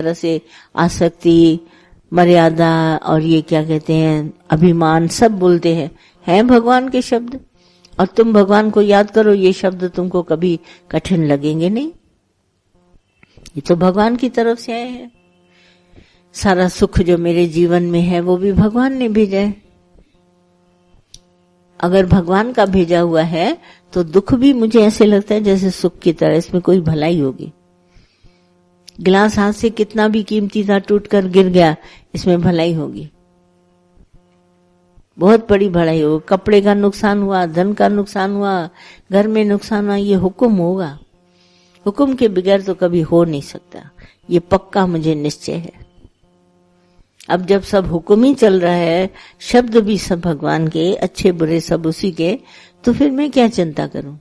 तरह से आसक्ति, मर्यादा और ये क्या कहते हैं अभिमान सब बोलते हैं भगवान के शब्द। और तुम भगवान को याद करो, ये शब्द तुमको कभी कठिन लगेंगे नहीं। ये तो भगवान की तरफ से आए हैं। सारा सुख जो मेरे जीवन में है वो भी भगवान ने भेजा है। अगर भगवान का भेजा हुआ है तो दुख भी मुझे ऐसे लगता है जैसे सुख की तरह, इसमें कोई भलाई होगी। गिलास हाथ से कितना भी कीमती था टूट कर गिर गया, इसमें भलाई होगी, बहुत बड़ी भलाई होगी। कपड़े का नुकसान हुआ, धन का नुकसान हुआ, घर में नुकसान हुआ, ये हुक्म होगा। हुक्म के बगैर तो कभी हो नहीं सकता, ये पक्का मुझे निश्चय है। अब जब सब हुक्म ही चल रहा है, शब्द भी सब भगवान के, अच्छे बुरे सब उसी के, तो फिर मैं क्या चिंता करूं?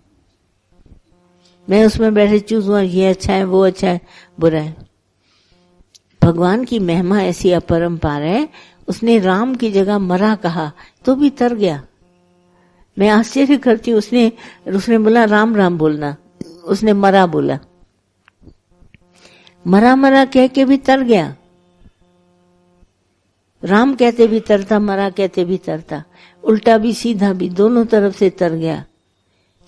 मैं उसमें बैठे चूज हुआ, ये अच्छा है, वो अच्छा है, बुरा है। भगवान की महिमा ऐसी अपरंपार है, उसने राम की जगह मरा कहा तो भी तर गया। मैं आश्चर्य करती हूँ, उसने बोला राम राम बोलना, उसने मरा बोला, मरा मरा कह के भी तर गया। राम कहते भी तरता, मरा कहते भी तरता, उल्टा भी सीधा भी, दोनों तरफ से तर गया।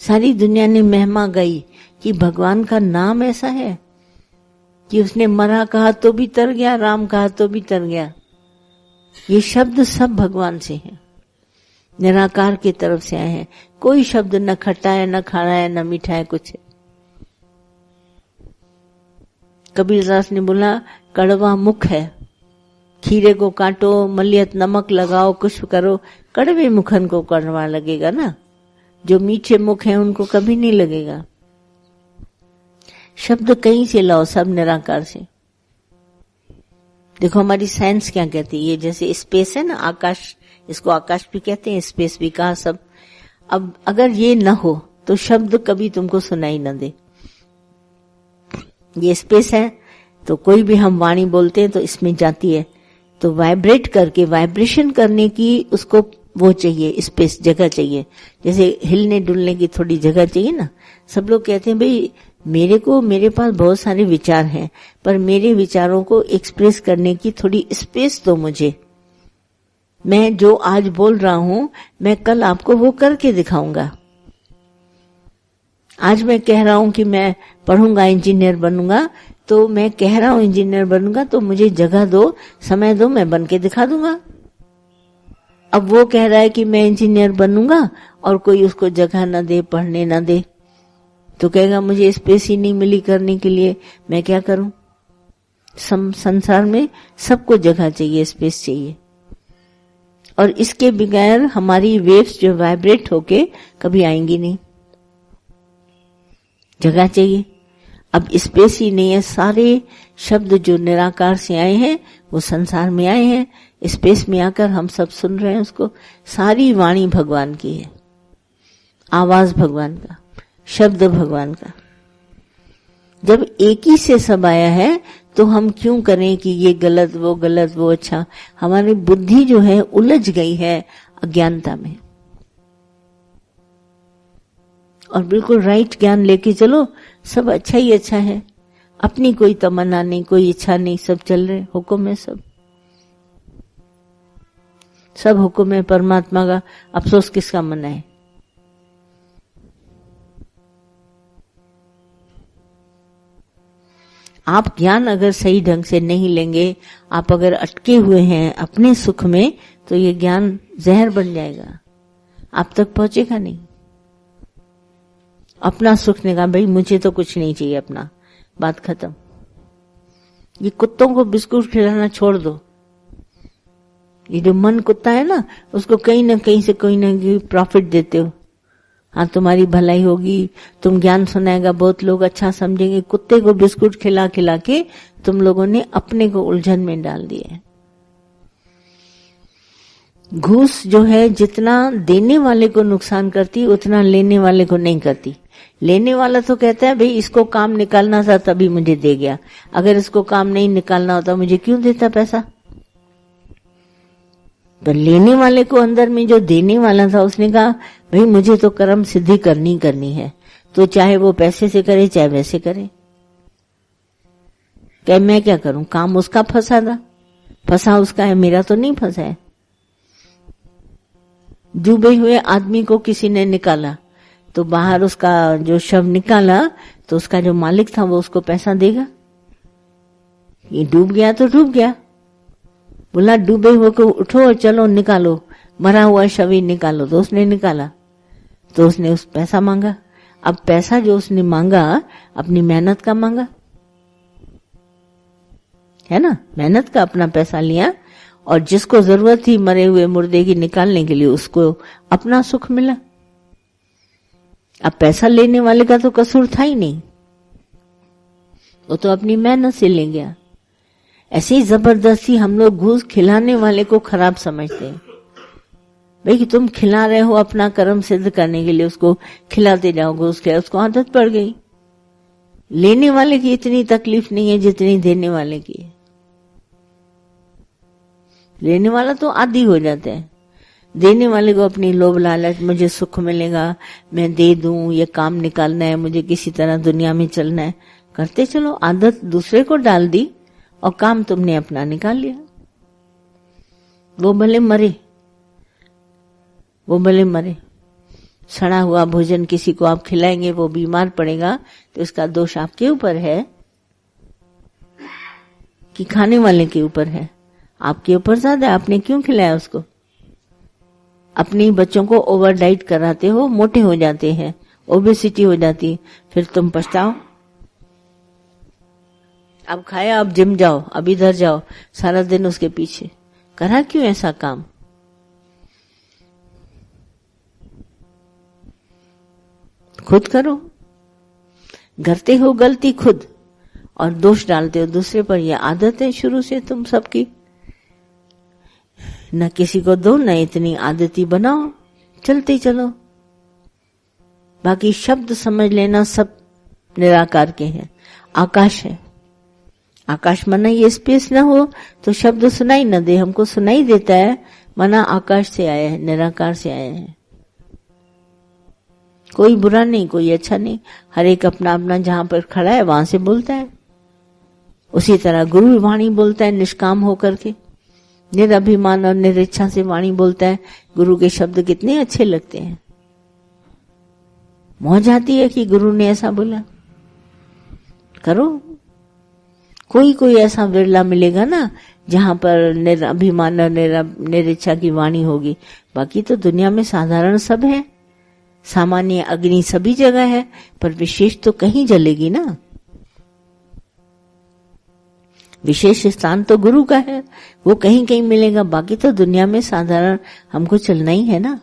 सारी दुनिया ने महिमा गाई कि भगवान का नाम ऐसा है कि उसने मरा कहा तो भी तर गया, राम कहा तो भी तर गया। ये शब्द सब भगवान से हैं, निराकार की तरफ से आए हैं। कोई शब्द न खट्टा है, न खारा है, न मीठा है, कुछ है। कबीरदास ने बोला कड़वा मुख है, खीरे को काटो, मलियत नमक लगाओ, कुछ करो, कड़वे मुखन को कड़वा लगेगा ना। जो मीठे मुख हैं उनको कभी नहीं लगेगा। शब्द कहीं से लाओ, सब निराकार से। देखो हमारी साइंस क्या कहती है, ये जैसे स्पेस है ना, आकाश, इसको आकाश भी कहते हैं, स्पेस भी कहा सब। अब अगर ये न हो तो शब्द कभी तुमको सुनाई न दे। ये स्पेस है तो कोई भी हम वाणी बोलते हैं तो इसमें जाती है, तो वाइब्रेट करके, वाइब्रेशन करने की उसको वो चाहिए, स्पेस, जगह चाहिए। जैसे हिलने डुलने की थोड़ी जगह चाहिए ना। सब लोग कहते हैं भाई मेरे पास बहुत सारे विचार हैं, पर मेरे विचारों को एक्सप्रेस करने की थोड़ी स्पेस दो मुझे। मैं जो आज बोल रहा हूं, मैं कल आपको वो करके दिखाऊंगा। आज मैं कह रहा हूं कि मैं पढ़ूंगा, इंजीनियर बनूंगा, तो मैं कह रहा हूं इंजीनियर बनूंगा, तो मुझे जगह दो, समय दो, मैं बन के दिखा दूंगा। अब वो कह रहा है कि मैं इंजीनियर बनूंगा और कोई उसको जगह न दे, पढ़ने न दे, तो कहेगा मुझे स्पेस ही नहीं मिली करने के लिए, मैं क्या करूं? संसार में सबको जगह चाहिए, स्पेस चाहिए। और इसके बगैर हमारी वेव्स जो वाइब्रेट होके कभी आएंगी नहीं। जगह चाहिए। अब स्पेस ही नहीं है। सारे शब्द जो निराकार से आए हैं वो संसार में आए हैं, स्पेस में आकर हम सब सुन रहे हैं उसको। सारी वाणी भगवान की है, आवाज भगवान का, शब्द भगवान का। जब एक ही से सब आया है तो हम क्यों करें कि ये गलत, वो अच्छा। हमारी बुद्धि जो है उलझ गई है अज्ञानता में। और बिल्कुल राइट ज्ञान लेके चलो, सब अच्छा ही अच्छा है। अपनी कोई तमन्ना नहीं, कोई इच्छा नहीं, सब चल रहे हुक्म है, सब हुक्म है परमात्मा का। अफसोस किसका मनाए। आप ज्ञान अगर सही ढंग से नहीं लेंगे, आप अगर अटके हुए हैं अपने सुख में, तो ये ज्ञान जहर बन जाएगा, आप तक पहुंचेगा नहीं। अपना सुख ने कहा भाई मुझे तो कुछ नहीं चाहिए, अपना, बात खत्म। ये कुत्तों को बिस्कुट खिलाना छोड़ दो। ये जो मन कुत्ता है ना, उसको कहीं ना कहीं से कोई ना कोई प्रॉफिट देते हो। हाँ तुम्हारी भलाई होगी, तुम ज्ञान सुनाएगा, बहुत लोग अच्छा समझेंगे। कुत्ते को बिस्कुट खिला खिला के तुम लोगों ने अपने को उलझन में डाल दिया है। घूस जो है जितना देने वाले को नुकसान करती, उतना लेने वाले को नहीं करती। लेने वाला तो कहता है भाई इसको काम निकालना था तभी मुझे दे गया, अगर इसको काम नहीं निकालना होता मुझे क्यों देता पैसा। तो लेने वाले को अंदर में जो देने वाला था उसने कहा भाई मुझे तो कर्म सिद्धि करनी है, तो चाहे वो पैसे से करे चाहे वैसे करे। कहे मैं क्या करूं, काम उसका फंसा उसका है, मेरा तो नहीं फंसा है। डूबे हुए आदमी को किसी ने निकाला तो बाहर उसका जो शव निकाला तो उसका जो मालिक था वो उसको पैसा देगा? ये डूब गया तो डूब गया, बोला डूबे हुए को उठो और चलो निकालो, मरा हुआ शव ही निकालो, तो उसने निकाला, तो उसने उस पैसा मांगा। अब पैसा जो उसने मांगा अपनी मेहनत का मांगा, है ना, मेहनत का अपना पैसा लिया, और जिसको जरूरत थी मरे हुए मुर्दे की निकालने के लिए उसको अपना सुख मिला। अब पैसा लेने वाले का तो कसूर था ही नहीं, वो तो अपनी मेहनत से ले गया। ऐसे ही जबरदस्ती हम लोग घूस खिलाने वाले को खराब समझते हैं। भाई कि तुम खिला रहे हो अपना कर्म सिद्ध करने के लिए, उसको खिलाते जाओ घूस खिला, उसको आदत पड़ गई। लेने वाले की इतनी तकलीफ नहीं है जितनी देने वाले की है। लेने वाला तो आदी हो जाता है, देने वाले को अपनी लोभ लालच, मुझे सुख मिलेगा, मैं दे दूं, ये काम निकालना है, मुझे किसी तरह दुनिया में चलना है, करते चलो, आदत दूसरे को डाल दी और काम तुमने अपना निकाल लिया। वो भले मरे, सड़ा हुआ भोजन किसी को आप खिलाएंगे, वो बीमार पड़ेगा तो इसका दोष आपके ऊपर है कि खाने वाले के ऊपर है? आपके ऊपर ज्यादा, आपने क्यों खिलाया उसको? अपने बच्चों को ओवर डाइट कराते हो, मोटे हो जाते हैं, ओबेसिटी हो जाती है, फिर तुम पछताओ। अब खाया, अब जिम जाओ, अब इधर जाओ, सारा दिन उसके पीछे। करा क्यों ऐसा काम? खुद करो। करते हो गलती खुद और दोष डालते हो दूसरे पर। यह आदत है शुरू से तुम सबकी, न किसी को दो न इतनी आदती बनाओ, चलते चलो। बाकी शब्द समझ लेना सब निराकार के हैं। आकाश है, आकाश मना ये स्पेस ना हो तो शब्द सुनाई न दे, हमको सुनाई देता है, मना आकाश से आया है, निराकार से आया है। कोई बुरा नहीं, कोई अच्छा नहीं, हर एक अपना अपना जहां पर खड़ा है वहां से बोलता है। उसी तरह गुरु वाणी बोलता है निष्काम होकर के, निरअभिमान और निरिच्छा से वाणी बोलता है। गुरु के शब्द कितने अच्छे लगते हैं, मौज आती है कि गुरु ने ऐसा बोला। करो, कोई ऐसा विरला मिलेगा ना जहां पर निरअभिमान और निरिच्छा की वाणी होगी। बाकी तो दुनिया में साधारण सब है, सामान्य अग्नि सभी जगह है, पर विशेष तो कहीं जलेगी ना। विशेष स्थान तो गुरु का है, वो कहीं कहीं मिलेगा। बाकी तो दुनिया में साधारण हमको चलना ही है ना।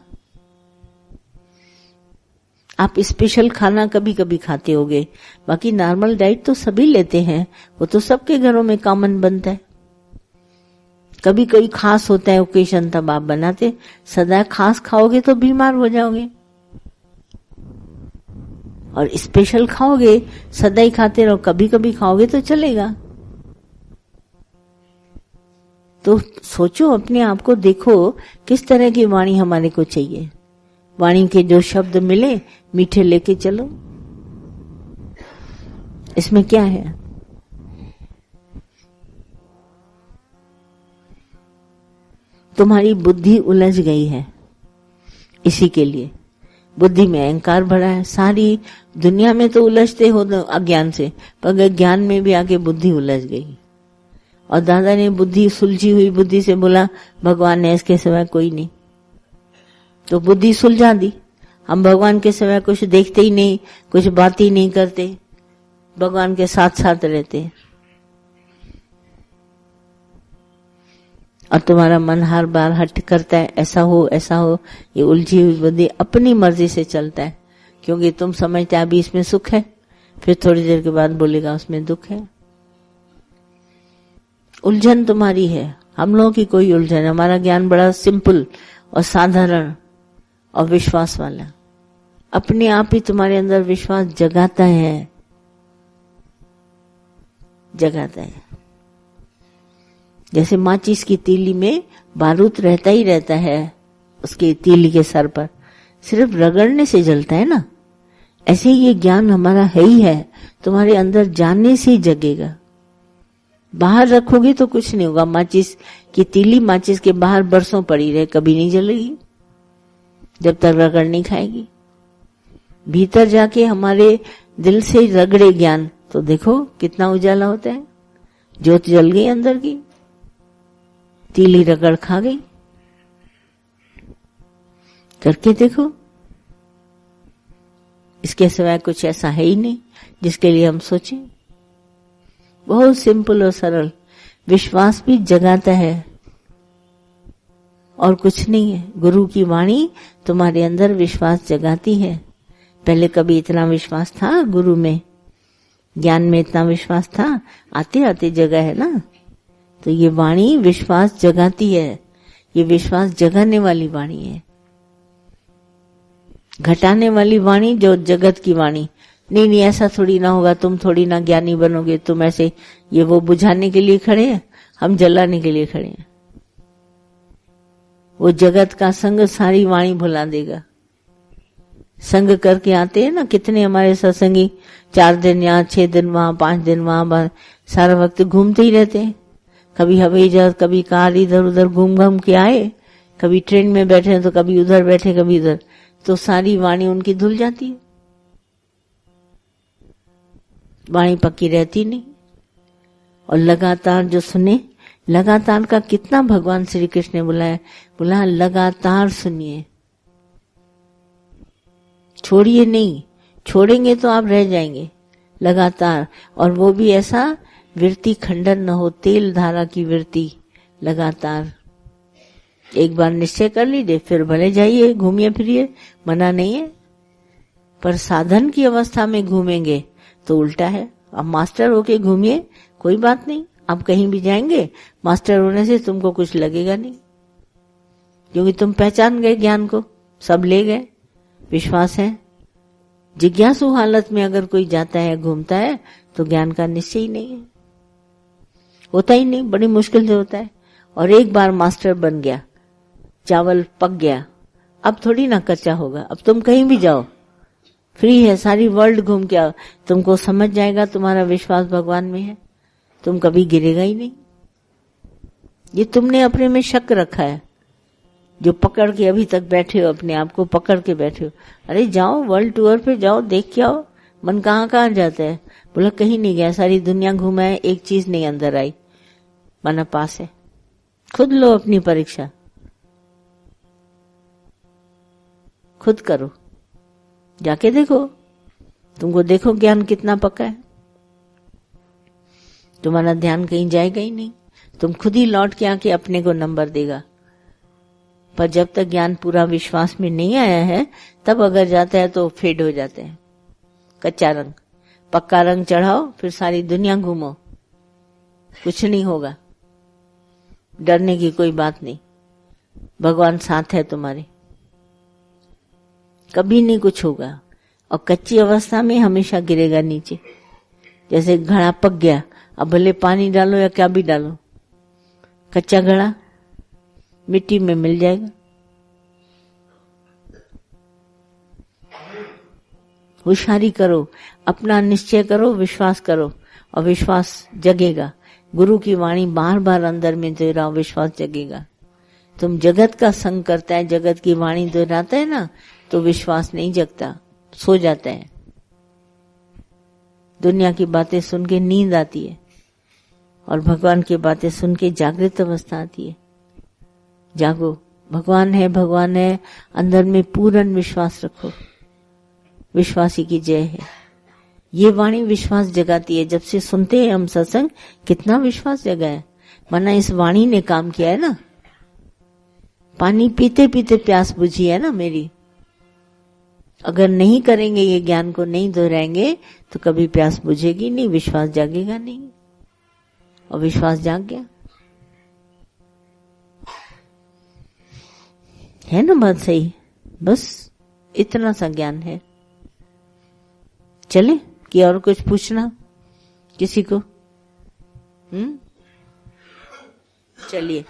आप स्पेशल खाना कभी कभी खाते होगे, बाकी नॉर्मल डाइट तो सभी लेते हैं, वो तो सबके घरों में कॉमन बनता है। कभी कोई खास होता है ओकेशन तब आप बनाते, सदा खास खाओगे तो बीमार हो जाओगे, और स्पेशल खाओगे सदा ही खाते रहो, कभी कभी खाओगे तो चलेगा। तो सोचो, अपने आप को देखो, किस तरह की वाणी हमारे को चाहिए। वाणी के जो शब्द मिले मीठे लेके चलो, इसमें क्या है? तुम्हारी बुद्धि उलझ गई है, इसी के लिए बुद्धि में अहंकार भरा है। सारी दुनिया में तो उलझते हो अज्ञान से, पर ज्ञान में भी आके बुद्धि उलझ गई। और दादा ने बुद्धि, सुलझी हुई बुद्धि से बोला भगवान है, इसके सिवाय कोई नहीं, तो बुद्धि सुलझा दी। हम भगवान के सिवाय कुछ देखते ही नहीं, कुछ बात ही नहीं करते, भगवान के साथ साथ रहते। और तुम्हारा मन हर बार हट करता है, ऐसा हो ऐसा हो। ये उलझी हुई बुद्धि अपनी मर्जी से चलता है, क्योंकि तुम समझते अभी इसमें सुख है, फिर थोड़ी देर के बाद बोलेगा उसमें दुख है। उलझन तुम्हारी है, हम लोगों की कोई उलझन। हमारा ज्ञान बड़ा सिंपल और साधारण और विश्वास वाला, अपने आप ही तुम्हारे अंदर विश्वास जगाता है। जैसे माचिस की तीली में बारूद रहता ही रहता है, उसके तीली के सर पर सिर्फ रगड़ने से जलता है ना, ऐसे ही ये ज्ञान हमारा है ही है, तुम्हारे अंदर जानने से ही जगेगा। बाहर रखोगे तो कुछ नहीं होगा। माचिस की तीली माचिस के बाहर बरसों पड़ी रहे, कभी नहीं जलेगी जब तक रगड़ नहीं खाएगी। भीतर जाके हमारे दिल से रगड़े ज्ञान तो देखो कितना उजाला होता है। ज्योत जल गई अंदर की, तीली रगड़ खा गई। करके देखो, इसके सिवाय कुछ ऐसा है ही नहीं जिसके लिए हम सोचें। बहुत सिंपल और सरल, विश्वास भी जगाता है और कुछ नहीं है। गुरु की वाणी तुम्हारे अंदर विश्वास जगाती है। पहले कभी इतना विश्वास था गुरु में, ज्ञान में इतना विश्वास था? आते आते जगह है ना। तो ये वाणी विश्वास जगाती है, ये विश्वास जगाने वाली वाणी है। घटाने वाली वाणी जो जगत की वाणी, नहीं नहीं ऐसा थोड़ी ना होगा, तुम थोड़ी ना ज्ञानी बनोगे, तुम ऐसे, ये वो बुझाने के लिए खड़े हैं, हम जलाने के लिए खड़े हैं। वो जगत का संग सारी वाणी भुला देगा। संग करके आते हैं ना कितने हमारे सत्संगी, 4 दिन यहाँ, 6 दिन वहां, 5 दिन वहां, सारा वक्त घूमते ही रहते हैं। कभी हवाई जहाज, कभी कार, इधर उधर घूम घूम के आए, कभी ट्रेन में बैठे तो कभी उधर बैठे कभी इधर, तो सारी वाणी उनकी धुल जाती है। वाणी पक्की रहती नहीं। और लगातार जो सुने, लगातार का कितना भगवान श्री कृष्ण ने बुलाया, बोला लगातार सुनिए, छोड़िए नहीं। छोड़ेंगे तो आप रह जाएंगे। लगातार, और वो भी ऐसा वृत्ति खंडन न हो, तेल धारा की वृत्ति। लगातार एक बार निश्चय कर लीजिए, फिर भले जाइए, घूमिए फिरिए, मना नहीं है। पर साधन की अवस्था में घूमेंगे तो उल्टा है। अब मास्टर होके घूमिए, कोई बात नहीं, आप कहीं भी जाएंगे, मास्टर होने से तुमको कुछ लगेगा नहीं, क्योंकि तुम पहचान गए ज्ञान को, सब ले गए, विश्वास है। जिज्ञासु हालत में अगर कोई जाता है, घूमता है, तो ज्ञान का निश्चय ही नहीं है, होता ही नहीं, बड़ी मुश्किल से होता है। और एक बार मास्टर बन गया, चावल पक गया, अब थोड़ी ना कच्चा होगा। अब तुम कहीं भी जाओ, फ्री है, सारी वर्ल्ड घूम के आओ, तुमको समझ जाएगा, तुम्हारा विश्वास भगवान में है, तुम कभी गिरेगा ही नहीं। ये तुमने अपने में शक रखा है, जो पकड़ के अभी तक बैठे हो, अपने आप को पकड़ के बैठे हो। अरे जाओ, वर्ल्ड टूर पे जाओ, देख के आओ। मन कहाँ कहाँ जाता है? बोला कहीं नहीं गया, सारी दुनिया घूमा है, एक चीज नहीं अंदर आई, माना पास है। खुद लो अपनी परीक्षा, खुद करो, जाके देखो, तुमको देखो ज्ञान कितना पक्का है। तुम्हारा ध्यान कहीं जाएगा ही नहीं, तुम खुद ही लौट के आके अपने को नंबर देगा। पर जब तक ज्ञान पूरा विश्वास में नहीं आया है, तब अगर जाता है तो फेड हो जाते हैं, कच्चा रंग। पक्का रंग चढ़ाओ, फिर सारी दुनिया घूमो, कुछ नहीं होगा, डरने की कोई बात नहीं, भगवान साथ है तुम्हारे, कभी नहीं कुछ होगा। और कच्ची अवस्था में हमेशा गिरेगा नीचे। जैसे घड़ा पक गया, अब भले पानी डालो या क्या भी डालो, कच्चा घड़ा मिट्टी में मिल जाएगा। होशियारी करो, अपना निश्चय करो, विश्वास करो, और विश्वास जगेगा। गुरु की वाणी बार बार अंदर में दोहराओ, विश्वास जगेगा। तुम जगत का संग करता है, जगत की वाणी दोहराता है ना, तो विश्वास नहीं जगता, सो जाता है। दुनिया की बातें सुन के नींद आती है, और भगवान की बातें सुन के जागृत अवस्था आती है। जागो, भगवान है, भगवान है, अंदर में पूर्ण विश्वास रखो। विश्वासी की जय है। ये वाणी विश्वास जगाती है। जब से सुनते हैं हम सत्संग, कितना विश्वास जगा है, माना इस वाणी ने काम किया है ना। पानी पीते पीते प्यास बुझी है ना मेरी। अगर नहीं करेंगे, ये ज्ञान को नहीं दोहराएंगे, तो कभी प्यास बुझेगी नहीं, विश्वास जागेगा नहीं। और विश्वास जाग गया, है ना बात सही? बस इतना सा ज्ञान है। चले कि और कुछ पूछना किसी को? चलिए।